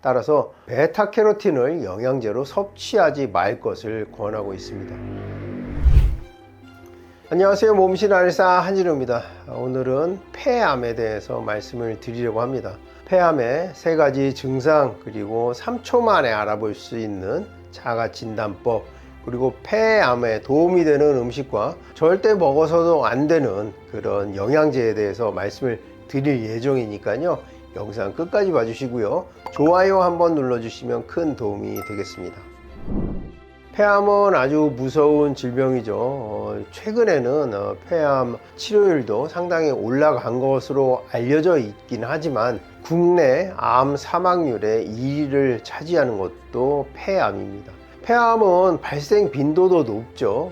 따라서 베타캐로틴을 영양제로 섭취하지 말 것을 권하고 있습니다. 안녕하세요. 몸신 안의사 한진우입니다. 오늘은 폐암에 대해서 말씀을 드리려고 합니다. 폐암의 3가지 증상, 그리고 3초 만에 알아볼 수 있는 자가진단법, 그리고 폐암에 도움이 되는 음식과 절대 먹어서도 안 되는 그런 영양제에 대해서 말씀을 드릴 예정이니까요. 영상 끝까지 봐주시고요. 좋아요 한번 눌러주시면 큰 도움이 되겠습니다. 폐암은 아주 무서운 질병이죠. 최근에는 폐암 치료율도 상당히 올라간 것으로 알려져 있긴 하지만 국내 암 사망률의 2위를 차지하는 것도 폐암입니다. 폐암은 발생 빈도도 높죠.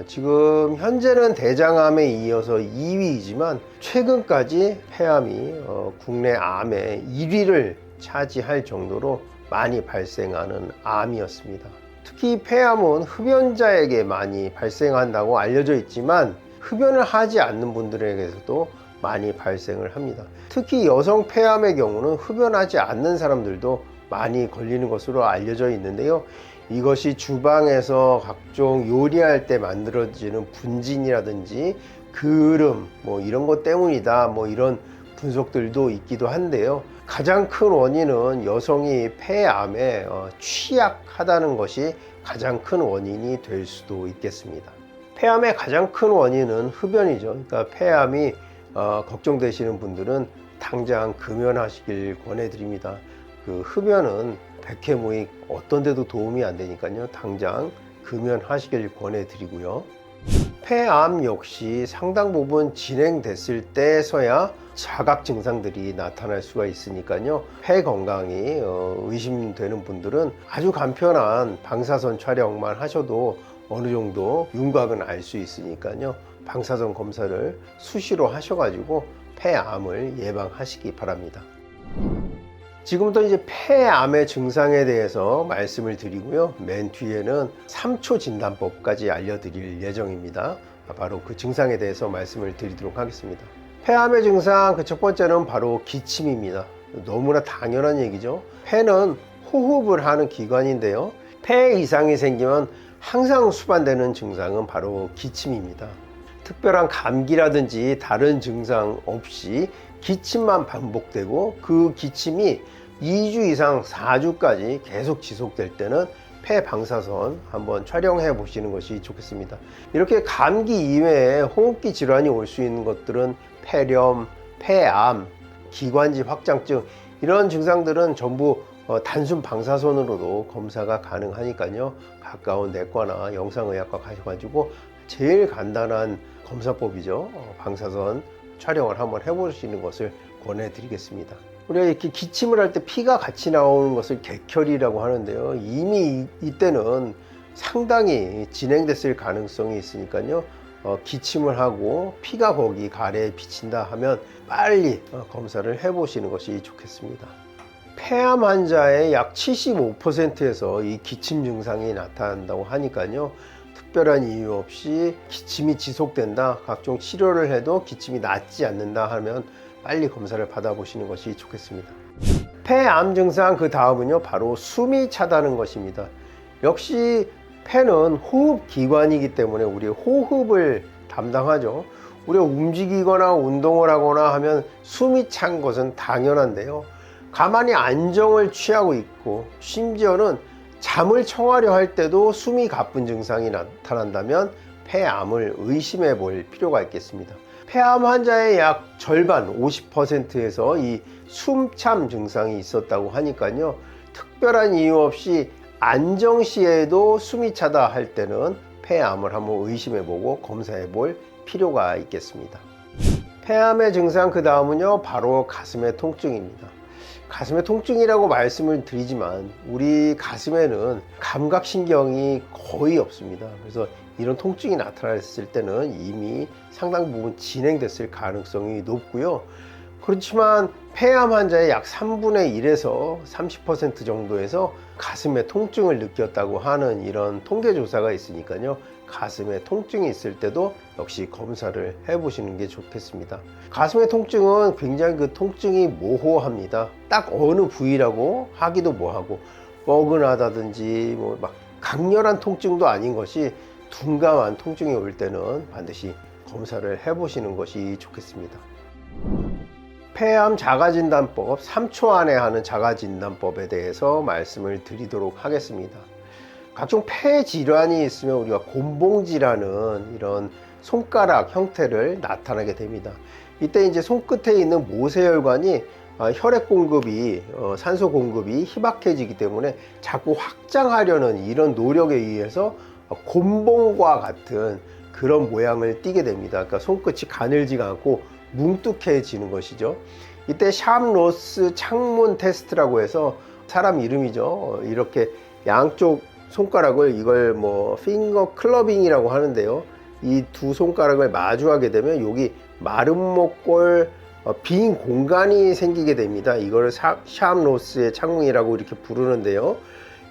지금 현재는 대장암에 이어서 2위이지만 최근까지 폐암이 국내 암의 1위를 차지할 정도로 많이 발생하는 암이었습니다. 특히 폐암은 흡연자에게 많이 발생한다고 알려져 있지만 흡연을 하지 않는 분들에게서도 많이 발생을 합니다. 특히 여성 폐암의 경우는 흡연하지 않는 사람들도 많이 걸리는 것으로 알려져 있는데요. 이것이 주방에서 각종 요리할 때 만들어지는 분진이라든지 그름 이런 것 때문이다 이런 분석들도 있기도 한데요. 가장 큰 원인은 여성이 폐암에 취약하다는 것이 가장 큰 원인이 될 수도 있겠습니다. 폐암의 가장 큰 원인은 흡연이죠. 그러니까 폐암이 걱정되시는 분들은 당장 금연하시길 권해드립니다. 그 흡연은 백해무익 어떤 데도 도움이 안 되니까요. 당장 금연하시길 권해드리고요. 폐암 역시 상당 부분 진행됐을 때서야 자각 증상들이 나타날 수가 있으니까요. 폐 건강이 의심되는 분들은 아주 간편한 방사선 촬영만 하셔도 어느 정도 윤곽은 알 수 있으니까요. 방사선 검사를 수시로 하셔가지고 폐암을 예방하시기 바랍니다. 지금부터 이제 폐암의 증상에 대해서 말씀을 드리고요. 맨 뒤에는 3초 진단법까지 알려드릴 예정입니다. 바로 그 증상에 대해서 말씀을 드리도록 하겠습니다. 폐암의 증상 그 첫 번째는 바로 기침입니다. 너무나 당연한 얘기죠. 폐는 호흡을 하는 기관인데요. 폐 이상이 생기면 항상 수반되는 증상은 바로 기침입니다. 특별한 감기라든지 다른 증상 없이 기침만 반복되고 그 기침이 2주 이상 4주까지 계속 지속될 때는 폐 방사선 한번 촬영해 보시는 것이 좋겠습니다. 이렇게 감기 이외에 호흡기 질환이 올 수 있는 것들은 폐렴, 폐암, 기관지 확장증 이런 증상들은 전부 단순 방사선으로도 검사가 가능하니까요. 가까운 내과나 영상의학과 가셔가지고 제일 간단한 검사법이죠. 방사선 촬영을 한번 해보시는 것을 권해드리겠습니다. 우리가 이렇게 기침을 할 때 피가 같이 나오는 것을 객혈이라고 하는데요. 이미 이때는 상당히 진행됐을 가능성이 있으니까요. 기침을 하고 피가 거기 가래에 비친다 하면 빨리 검사를 해보시는 것이 좋겠습니다. 폐암 환자의 약 75%에서 이 기침 증상이 나타난다고 하니까요. 특별한 이유 없이 기침이 지속된다, 각종 치료를 해도 기침이 낫지 않는다 하면 빨리 검사를 받아보시는 것이 좋겠습니다. 폐암 증상 그 다음은요, 바로 숨이 차다는 것입니다. 역시 폐는 호흡기관이기 때문에 우리 호흡을 담당하죠. 우리가 움직이거나 운동을 하거나 하면 숨이 찬 것은 당연한데요. 가만히 안정을 취하고 있고 심지어는 잠을 청하려 할 때도 숨이 가쁜 증상이 나타난다면 폐암을 의심해 볼 필요가 있겠습니다. 폐암 환자의 약 절반 50%에서 이 숨참 증상이 있었다고 하니까요. 특별한 이유 없이 안정 시에도 숨이 차다 할 때는 폐암을 한번 의심해 보고 검사해 볼 필요가 있겠습니다. 폐암의 증상 그 다음은요, 바로 가슴의 통증입니다. 가슴의 통증이라고 말씀을 드리지만 우리 가슴에는 감각신경이 거의 없습니다. 그래서 이런 통증이 나타났을 때는 이미 상당 부분 진행됐을 가능성이 높고요. 그렇지만 폐암 환자의 약 3분의 1에서 30% 정도에서 가슴에 통증을 느꼈다고 하는 이런 통계 조사가 있으니까요. 가슴에 통증이 있을 때도 역시 검사를 해보시는 게 좋겠습니다. 가슴의 통증은 굉장히 그 통증이 모호합니다. 딱 어느 부위라고 하기도 뭐하고, 뻐근하다든지 뭐 막 강렬한 통증도 아닌 것이 둔감한 통증이 올 때는 반드시 검사를 해보시는 것이 좋겠습니다. 폐암 자가진단법 3초 안에 하는 자가진단법에 대해서 말씀을 드리도록 하겠습니다. 각종 폐 질환이 있으면 우리가 곤봉지라는 이런 손가락 형태를 나타나게 됩니다. 이때 이제 손끝에 있는 모세혈관이 혈액 공급이 산소 공급이 희박해지기 때문에 자꾸 확장하려는 이런 노력에 의해서 곤봉과 같은 그런 모양을 띠게 됩니다. 그러니까 손끝이 가늘지가 않고 뭉뚝해지는 것이죠. 이때 샴로스 창문 테스트라고 해서 사람 이름이죠. 이렇게 양쪽 손가락을 이걸 뭐 핑거 클러빙이라고 하는데요. 이 두 손가락을 마주하게 되면 여기 마름모골 빈 공간이 생기게 됩니다. 이걸 샴로스의 창문이라고 이렇게 부르는데요.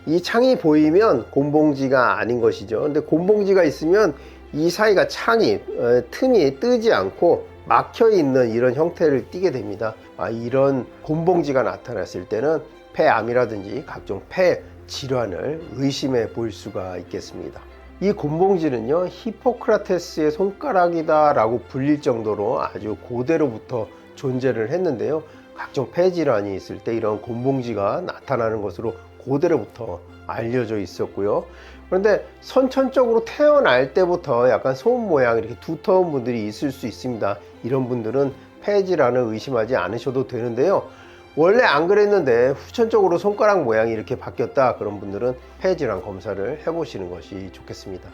이 창이 보이면 곤봉지가 아닌 것이죠. 근데 곤봉지가 있으면 이 사이가 창이 틈이 뜨지 않고 막혀 있는 이런 형태를 띠게 됩니다. 이런 곤봉지가 나타났을 때는 폐암이라든지 각종 폐 질환을 의심해 볼 수가 있겠습니다. 이 곤봉지는요, 히포크라테스의 손가락이다 라고 불릴 정도로 아주 고대로부터 존재를 했는데요. 각종 폐 질환이 있을 때 이런 곤봉지가 나타나는 것으로 고대로부터 알려져 있었고요. 그런데 선천적으로 태어날 때부터 약간 손 모양 이렇게 두터운 분들이 있을 수 있습니다. 이런 분들은 폐 질환을 의심하지 않으셔도 되는데요. 원래 안 그랬는데 후천적으로 손가락 모양이 이렇게 바뀌었다, 그런 분들은 폐 질환 검사를 해보시는 것이 좋겠습니다.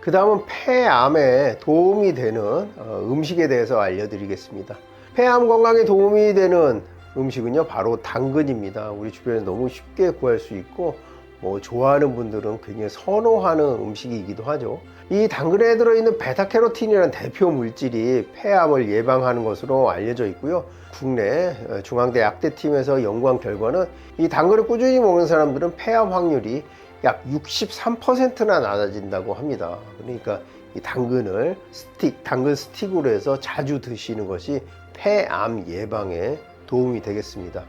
그 다음은 폐암에 도움이 되는 음식에 대해서 알려드리겠습니다. 폐암 건강에 도움이 되는 음식은요, 바로 당근입니다. 우리 주변에 너무 쉽게 구할 수 있고 뭐 좋아하는 분들은 굉장히 선호하는 음식이기도 하죠. 이 당근에 들어있는 베타캐로틴이라는 대표 물질이 폐암을 예방하는 것으로 알려져 있고요. 국내 중앙대 약대팀에서 연구한 결과는 이 당근을 꾸준히 먹는 사람들은 폐암 확률이 약 63%나 낮아진다고 합니다. 그러니까 이 당근을 당근 스틱으로 해서 자주 드시는 것이 폐암 예방에 도움이 되겠습니다.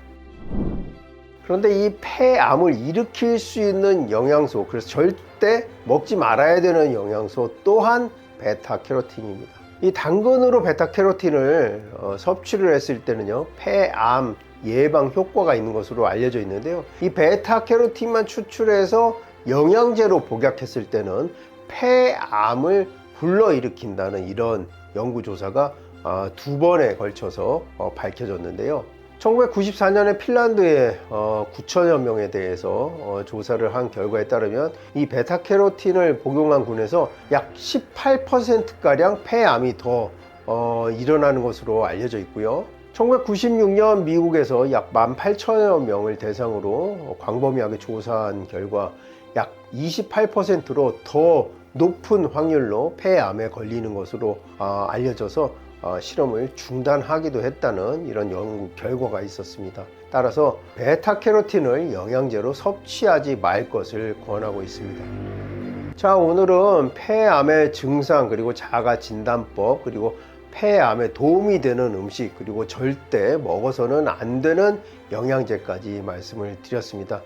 그런데 이 폐암을 일으킬 수 있는 영양소, 그래서 절대 먹지 말아야 되는 영양소 또한 베타캐로틴입니다. 이 당근으로 베타캐로틴을 섭취를 했을 때는요, 폐암 예방 효과가 있는 것으로 알려져 있는데요. 이 베타캐로틴만 추출해서 영양제로 복약했을 때는 폐암을 불러일으킨다는 이런 연구조사가 2번에 걸쳐서 밝혀졌는데요. 1994년에 핀란드의 9천여 명에 대해서 조사를 한 결과에 따르면 이 베타캐로틴을 복용한 군에서 약 18%가량 폐암이 더 일어나는 것으로 알려져 있고요. 1996년 미국에서 약 18,000여 명을 대상으로 광범위하게 조사한 결과 약 28%로 더 높은 확률로 폐암에 걸리는 것으로 알려져서 실험을 중단하기도 했다는 이런 연구 결과가 있었습니다. 따라서 베타캐로틴을 영양제로 섭취하지 말 것을 권하고 있습니다. 자, 오늘은 폐암의 증상, 그리고 자가진단법, 그리고 폐암에 도움이 되는 음식, 그리고 절대 먹어서는 안 되는 영양제까지 말씀을 드렸습니다.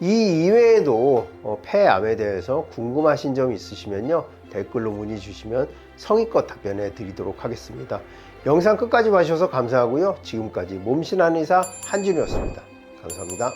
이 이외에도 폐암에 대해서 궁금하신 점 있으시면요, 댓글로 문의 주시면 성의껏 답변해 드리도록 하겠습니다. 영상 끝까지 봐주셔서 감사하고요. 지금까지 몸신한의사 한준이었습니다. 감사합니다.